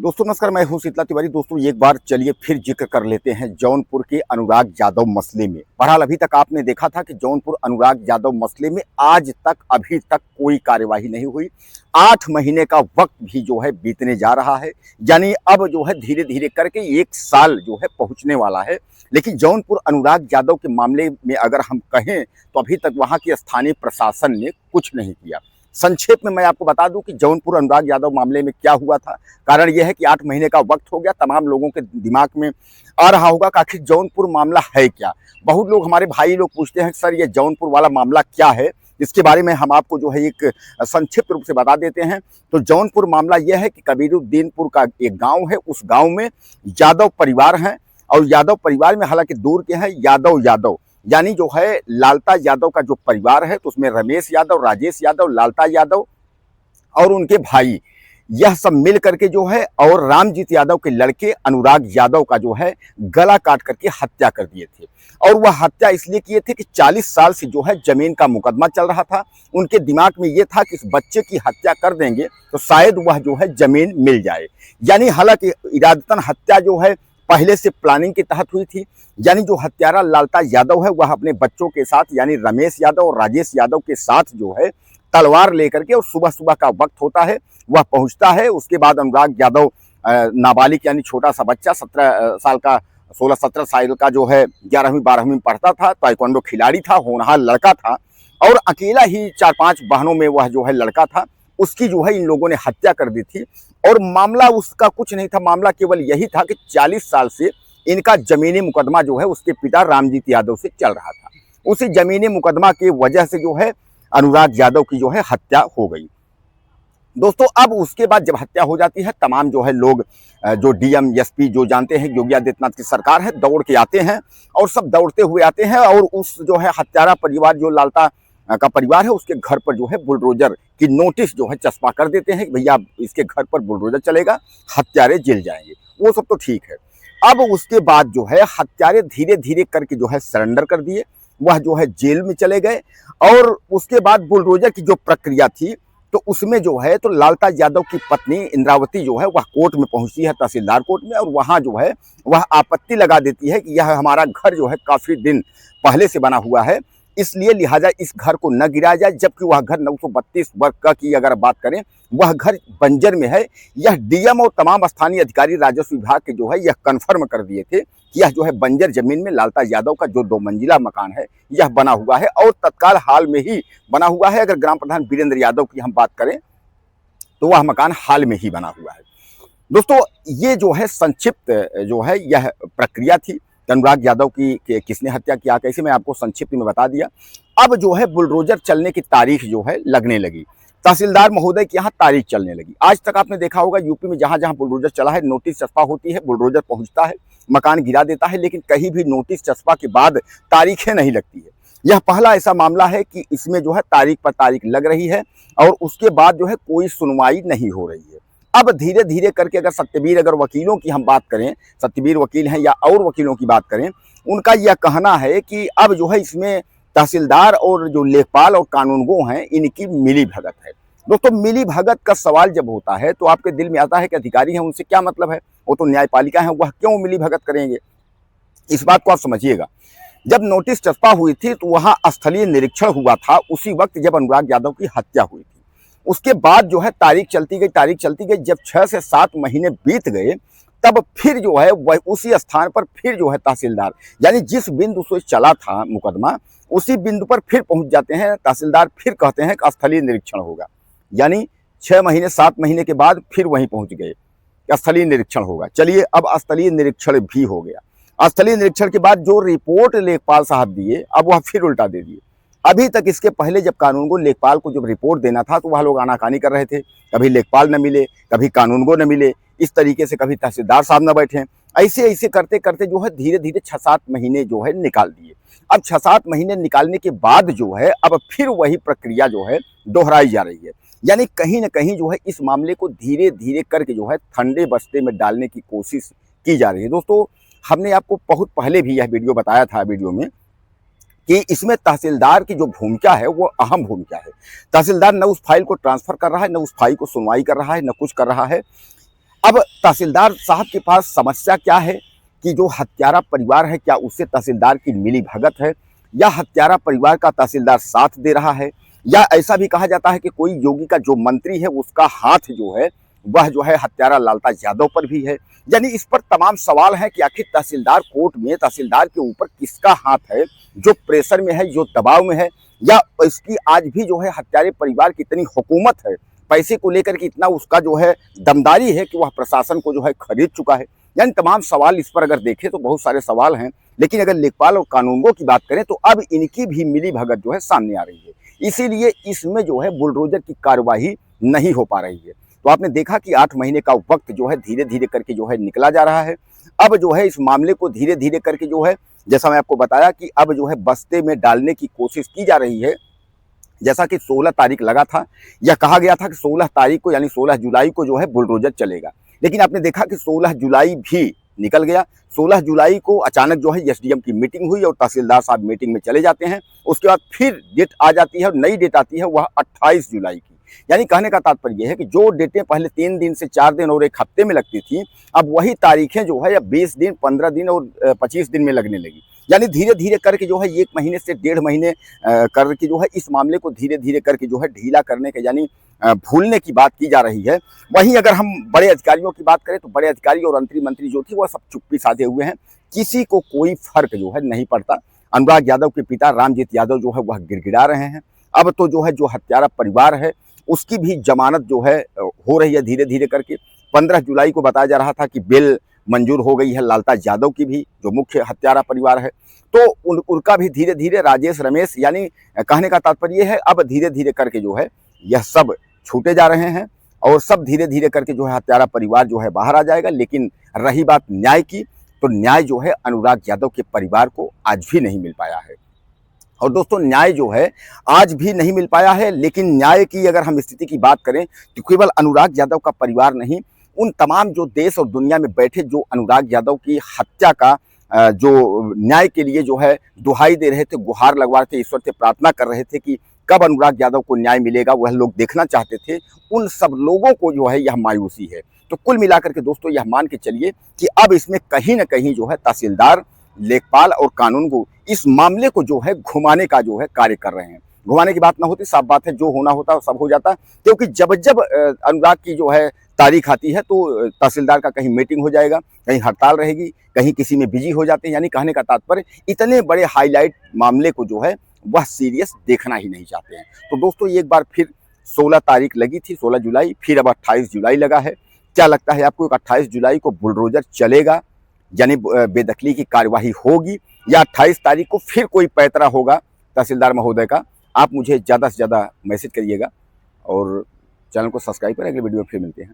दोस्तों नमस्कार, मैं हूं शीतला तिवारी। दोस्तों एक बार चलिए फिर जिक्र कर लेते हैं जौनपुर के अनुराग यादव मसले में। बहरहाल अभी तक आपने देखा था कि जौनपुर अनुराग यादव मसले में आज तक अभी तक कोई कार्यवाही नहीं हुई। 8 महीने का वक्त भी जो है बीतने जा रहा है, यानी अब जो है धीरे धीरे करके 1 साल जो है पहुंचने वाला है। लेकिन जौनपुर अनुराग यादव के मामले में अगर हम कहें तो अभी तक वहां की स्थानीय प्रशासन ने कुछ नहीं किया। संक्षेप में मैं आपको बता दूं कि जौनपुर अनुराग यादव मामले में क्या हुआ था। कारण यह है कि 8 महीने का वक्त हो गया। तमाम लोगों के दिमाग में आ रहा होगा कि आखिर जौनपुर मामला है क्या। बहुत लोग, हमारे भाई लोग पूछते हैं सर ये जौनपुर वाला मामला क्या है। इसके बारे में हम आपको जो है एक संक्षिप्त रूप से बता देते हैं। तो जौनपुर मामला यह है कि कबीरुद्दीनपुर का एक गांव है, उस गांव में यादव परिवार हैं और यादव परिवार में हालांकि दूर के हैं यादव यानी जो है लालता यादव का जो परिवार है, तो उसमें रमेश यादव, राजेश यादव, लालता यादव और उनके भाई, यह सब मिल करके जो है और रामजीत यादव के लड़के अनुराग यादव का जो है गला काट करके हत्या कर दिए थे। और वह हत्या इसलिए किए थे कि 40 साल से जो है जमीन का मुकदमा चल रहा था। उनके दिमाग में यह था कि इस बच्चे की हत्या कर देंगे तो शायद वह जो है जमीन मिल जाए। यानी हालांकि इरादतन हत्या जो है पहले से प्लानिंग के तहत हुई थी। यानी जो हत्यारा लालता यादव है वह अपने बच्चों के साथ यानी रमेश यादव और राजेश यादव के साथ जो है तलवार लेकर के, और सुबह सुबह का वक्त होता है, वह पहुंचता है। उसके बाद अनुराग यादव नाबालिग यानी छोटा सा बच्चा 17 साल का, 16-17 साल का जो है 11वीं 12वीं में पढ़ता था, ताइक्वांडो खिलाड़ी था, होनहार लड़का था और अकेला ही 4-5 बहनों में वह जो है लड़का था। उसकी जो है इन लोगों ने हत्या कर दी थी। और मामला उसका कुछ नहीं था, मामला केवल यही था कि 40 साल से इनका जमीनी मुकदमा जो है उसके पिता रामजीत यादव से चल रहा था। उसी जमीनी मुकदमा की वजह से जो है अनुराग यादव की जो है हत्या हो गई। दोस्तों अब उसके बाद जब हत्या हो जाती है, तमाम जो है लोग, जो डीएम एसपी जो जानते हैं योगी आदित्यनाथ की सरकार है, दौड़ के आते हैं और सब दौड़ते हुए आते हैं और उस जो है हत्यारा परिवार जो लालता का परिवार है उसके घर पर जो है बुलडोजर की नोटिस जो है चस्पा कर देते हैं कि भैया इसके घर पर बुलडोजर चलेगा, हत्यारे जेल जाएंगे। वो सब तो ठीक है। अब उसके बाद जो है हत्यारे धीरे धीरे करके जो है सरेंडर कर दिए, वह जो है जेल में चले गए। और उसके बाद बुलडोजर की जो प्रक्रिया थी तो उसमें जो है तो लालता यादव की पत्नी इंद्रावती जो है वह कोर्ट में पहुंचती है, तहसीलदार कोर्ट में, और वहां जो है वह आपत्ति लगा देती है कि यह हमारा घर जो है काफी दिन पहले से बना हुआ है, इसलिए लिहाजा इस घर को न गिराया जाए। जबकि वह घर 932 वर्ग का की अगर बात करें, वह घर बंजर में है। यह डीएम और तमाम स्थानीय अधिकारी राजस्व विभाग के जो है यह कन्फर्म कर दिए थे कि यह जो है बंजर जमीन में लालता यादव का जो 2 मंजिला मकान है यह बना हुआ है और तत्काल हाल में ही बना हुआ है। अगर ग्राम प्रधान वीरेंद्र यादव की हम बात करें तो वह मकान हाल में ही बना हुआ है। दोस्तों ये जो है संक्षिप्त जो है यह प्रक्रिया थी अनुराग यादव की किसने हत्या किया, कैसे, मैं आपको संक्षिप्त में बता दिया। अब जो है बुलडोजर चलने की तारीख जो है लगने लगी, तहसीलदार महोदय के यहाँ तारीख चलने लगी। आज तक आपने देखा होगा यूपी में जहां जहां बुलडोजर चला है नोटिस चस्पा होती है, बुलडोजर पहुंचता है, मकान गिरा देता है, लेकिन कहीं भी नोटिस चस्पा के बाद तारीखें नहीं लगती है। यह पहला ऐसा मामला है कि इसमें जो है तारीख पर तारीख लग रही है और उसके बाद जो है कोई सुनवाई नहीं हो रही है। अब धीरे धीरे करके अगर सत्यवीर, अगर वकीलों की हम बात करें, सत्यवीर वकील हैं या और वकीलों की बात करें, उनका यह कहना है कि अब जो है इसमें तहसीलदार और जो लेखपाल और कानूनगो हैं इनकी मिली भगत है। दोस्तों मिली भगत का सवाल जब होता है तो आपके दिल में आता है कि अधिकारी हैं उनसे क्या मतलब है, वो तो न्यायपालिका है, वह क्यों मिली भगत करेंगे। इस बात को आप समझिएगा। जब नोटिस चस्पा हुई थी तो वहां स्थलीय निरीक्षण हुआ था उसी वक्त जब अनुराग यादव की हत्या हुई थी। उसके बाद जो है तारीख चलती गई। जब 6 से 7 महीने बीत गए तब फिर जो है वह उसी स्थान पर फिर जो है तहसीलदार, यानी जिस बिंदु से चला था मुकदमा उसी बिंदु पर फिर पहुंच जाते हैं तहसीलदार, फिर कहते हैं कि स्थलीय निरीक्षण होगा। यानी 6 महीने 7 महीने के बाद फिर वहीं पहुंच गए, स्थलीय निरीक्षण होगा। चलिए अब स्थलीय निरीक्षण भी हो गया। स्थलीय निरीक्षण के बाद जो रिपोर्ट लेखपाल साहब दिए अब वह फिर उल्टा दे दिए। अभी तक इसके पहले जब कानूनगो लेखपाल को जब रिपोर्ट देना था तो वह लोग आनाकानी कर रहे थे, कभी लेखपाल न मिले, कभी कानूनगो न मिले, इस तरीके से कभी तहसीलदार साहब न बैठे। ऐसे ऐसे करते करते जो है धीरे धीरे 6-7 महीने जो है निकाल दिए। अब 6-7 महीने निकालने के बाद जो है अब फिर वही प्रक्रिया जो है दोहराई जा रही है। यानी कहीं ना कहीं जो है इस मामले को धीरे धीरे करके जो है ठंडे बस्ते में डालने की कोशिश की जा रही है। दोस्तों हमने आपको बहुत पहले भी यह वीडियो बताया था वीडियो में कि इसमें तहसीलदार की जो भूमिका है वो अहम भूमिका है। तहसीलदार न उस फाइल को ट्रांसफर कर रहा है, न उस फाइल को सुनवाई कर रहा है, न कुछ कर रहा है। अब तहसीलदार साहब के पास समस्या क्या है कि जो हत्यारा परिवार है, क्या उससे तहसीलदार की मिलीभगत है, या हत्यारा परिवार का तहसीलदार साथ दे रहा है, या ऐसा भी कहा जाता है कि कोई योगी का जो मंत्री है उसका हाथ जो है वह जो है हत्यारा लालता यादव पर भी है। यानी इस पर तमाम सवाल हैं कि आखिर तहसीलदार कोर्ट में तहसीलदार के ऊपर किसका हाथ है, जो प्रेशर में है, जो दबाव में है, या इसकी आज भी जो है हत्यारे परिवार की इतनी हुकूमत है, पैसे को लेकर के इतना उसका जो है दमदारी है कि वह प्रशासन को जो है खरीद चुका है। यानी तमाम सवाल इस पर अगर देखें तो बहुत सारे सवाल हैं, लेकिन अगर लेखपाल और कानूनगो की बात करें तो अब इनकी भी मिली भगत जो है सामने आ रही है। इसीलिए इसमें जो है बुलडोजर की कार्यवाही नहीं हो पा रही है। तो आपने देखा कि 8 महीने का वक्त जो है धीरे धीरे करके जो है निकला जा रहा है। अब जो है इस मामले को धीरे धीरे करके जो है, जैसा मैं आपको बताया कि अब जो है बस्ते में डालने की कोशिश की जा रही है। जैसा कि 16 तारीख लगा था, यह कहा गया था कि 16 तारीख को यानी 16 जुलाई को जो है बुलडोजर चलेगा, लेकिन आपने देखा कि 16 जुलाई भी निकल गया। 16 जुलाई को अचानक जो है एसडीएम की मीटिंग हुई और तहसीलदार साहब मीटिंग में चले जाते हैं। उसके बाद फिर डेट आ जाती है और नई डेट आती है वह 28 जुलाई की। यानी कहने का तात्पर्य यह है कि जो डेटें पहले 3 दिन से 4 दिन और 1 हफ्ते में लगती थी, अब वही तारीखें जो है अब 20 दिन, 15 दिन और 25 दिन में लगने लगी। यानी धीरे धीरे करके जो है 1 महीने से 1.5 महीने करके जो है इस मामले को धीरे धीरे करके जो है ढीला करने के यानी भूलने की बात की जा रही है। वहीं अगर हम बड़े अधिकारियों की बात करें तो बड़े अधिकारी और मंत्री जो थे वह सब चुप्पी साधे हुए हैं, किसी को कोई फर्क जो है नहीं पड़ता। अनुराग यादव के पिता रामजीत यादव जो है वह गिड़गिड़ा रहे हैं। अब तो जो है जो हत्यारा परिवार है उसकी भी जमानत जो है हो रही है धीरे धीरे करके। 15 जुलाई को बताया जा रहा था कि बेल मंजूर हो गई है लालता यादव की भी, जो मुख्य हत्यारा परिवार है। तो उनका भी धीरे धीरे राजेश रमेश, यानी कहने का तात्पर्य है अब धीरे धीरे करके जो है यह सब छूटे जा रहे हैं और सब धीरे धीरे करके जो है हत्यारा परिवार जो है बाहर आ जाएगा। लेकिन रही बात न्याय की, तो न्याय जो है अनुराग यादव के परिवार को आज भी नहीं मिल पाया है। और दोस्तों न्याय जो है आज भी नहीं मिल पाया है। लेकिन न्याय की अगर हम स्थिति की बात करें तो केवल अनुराग यादव का परिवार नहीं, उन तमाम जो देश और दुनिया में बैठे जो अनुराग यादव की हत्या का जो न्याय के लिए जो है दुहाई दे रहे थे, गुहार लगवा रहे थे, ईश्वर से प्रार्थना कर रहे थे कि कब अनुराग यादव को न्याय मिलेगा, वह लोग देखना चाहते थे, उन सब लोगों को जो है यह मायूसी है। तो कुल मिलाकर के दोस्तों यह मान के चलिए कि अब इसमें कहीं ना कहीं जो है तहसीलदार, लेखपाल और कानूनगो इस मामले को जो है घुमाने का जो है कार्य कर रहे हैं। घुमाने की बात ना होती, साफ बात है, जो होना होता सब हो जाता। क्योंकि जब जब अनुराग की जो है तारीख आती है तो तहसीलदार का कहीं मीटिंग हो जाएगा, कहीं हड़ताल रहेगी, कहीं किसी में बिजी हो जाते हैं। यानी कहने का तात्पर्य इतने बड़े हाईलाइट मामले को जो है वह सीरियस देखना ही नहीं चाहते हैं। तो दोस्तों एक बार फिर 16 तारीख लगी थी, 16 जुलाई, फिर अब 28 जुलाई लगा है। क्या लगता है आपको 28 जुलाई को बुलडोजर चलेगा, यानी बेदखली की कार्यवाही होगी, या 28 तारीख को फिर कोई पैतरा होगा तहसीलदार महोदय का? आप मुझे ज़्यादा से ज़्यादा मैसेज करिएगा और चैनल को सब्सक्राइब करें। अगले वीडियो में फिर मिलते हैं।